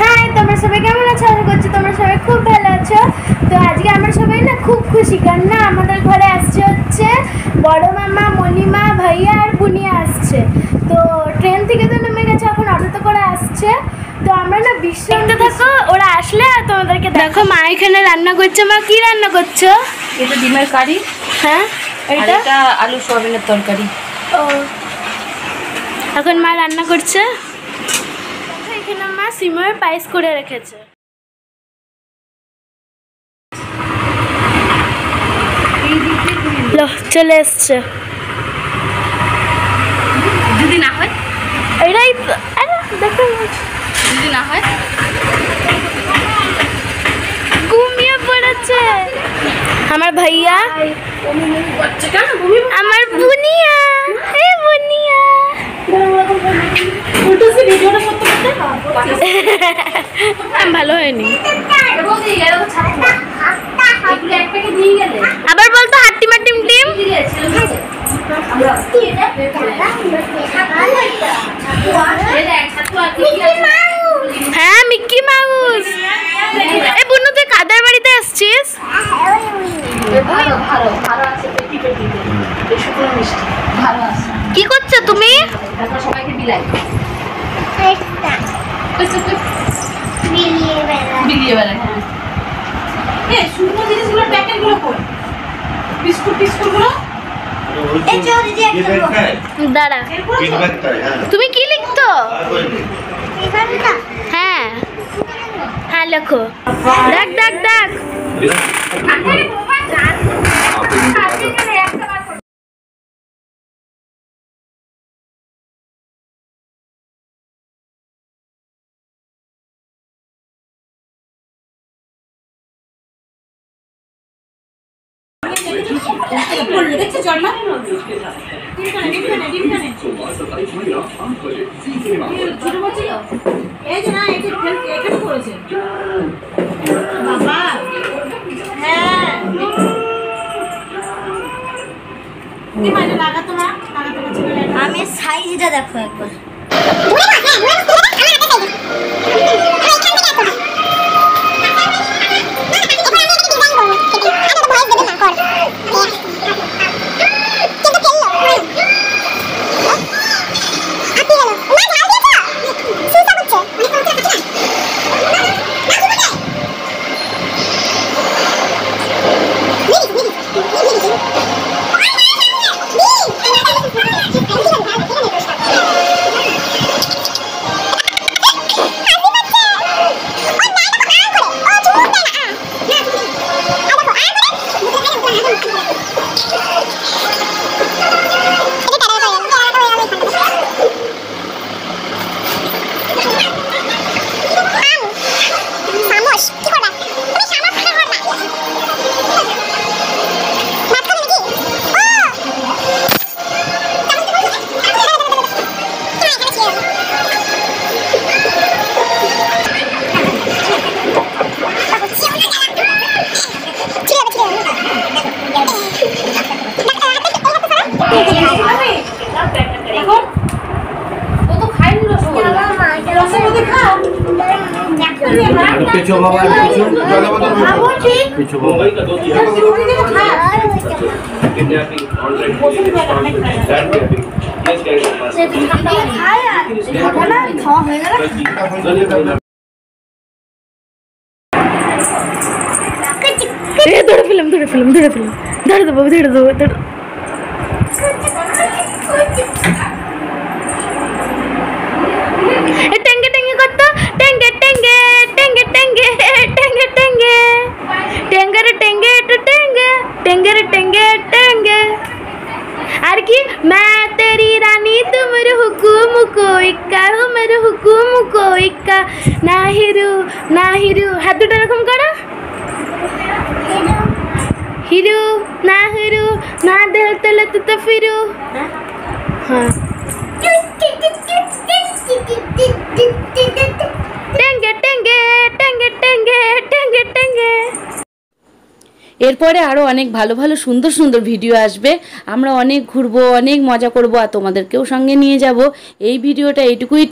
High, তোমরা সবাই কেমন আছো? আশা করছি তোমরা সবাই খুব ভালো আছো। তো আজকে আমরা সবাই না খুব খুশি, কারণ না আমাদের ঘরে আসছে হচ্ছে বড় মামা, মণিমা, ভাইয়া আর বুনিয়া আসছে। তো ট্রেন থেকে তো নেমে গেছে, এখন অটোতে করে আসছে। তো আমরা না বিশ্রামতে থাকো, ওরা আসলে আর তোমাদেরকে দেখো। মা এখানে রান্না করছে। মা কি রান্না করছো? এটা ডিমের কারি। হ্যাঁ, এটা আলু সয়াবিনের তরকারি। ও, এখন মা রান্না করছে। এখানে মা সিমের পায়েস করে রেখেছে। চলে এসছে। যদি না হয় এটাই দেখো, যদি না হয় ঘুমিয়ে পড়েছে আমার ভাইয়া, আমার বুনিয়া। এই বুনিয়া ভালো হয়নি। আবার বলতো হাট্টিমা টিম টিম। হ্যাঁ, মিক্কি মাউস। এই বুনু, তুই কাদার বাড়িতে আসছিস? কি করছো তুমি? দাঁড়া, তুমি কি লিখতো? হ্যাঁ হ্যাঁ, লেখো। ডাক ডাক ডাক। আমি সাইজটা দেখো একবার। ধরে ফেলাম, ধরে ফেলাম, ধরে ফেলাম, ধরে দেবো, ধরে দেবো, ধরে। টেঙ্গে টেঙ্গে করতো, টেঙ্গে টেঙ্গে টেঙ্গে টেঙ্গে টেঙ্গে টেঙ্গে টেঙ্গে টেঙ্গে টেঙ্গে টেঙ্গে টেঙ্गे टेंगे। আর কি, मैं तेरी रानी तुम मेरे हुकुम को इक्का हो, मेरे हुकुम को इक्का। ना हिरू, हाथ দুটো এরকম করো। हिरू ना दिल तले तो फिरू। हाँ, टेंगे टेंगे टेंगे टेंगे टेंगे टेंगे। এরপরে আরও অনেক ভালো ভালো সুন্দর সুন্দর ভিডিও আসবে। আমরা অনেক ঘুরবো, অনেক মজা করবো, আর তোমাদেরকেও সঙ্গে নিয়ে যাব। এই ভিডিওটা এইটুকুই।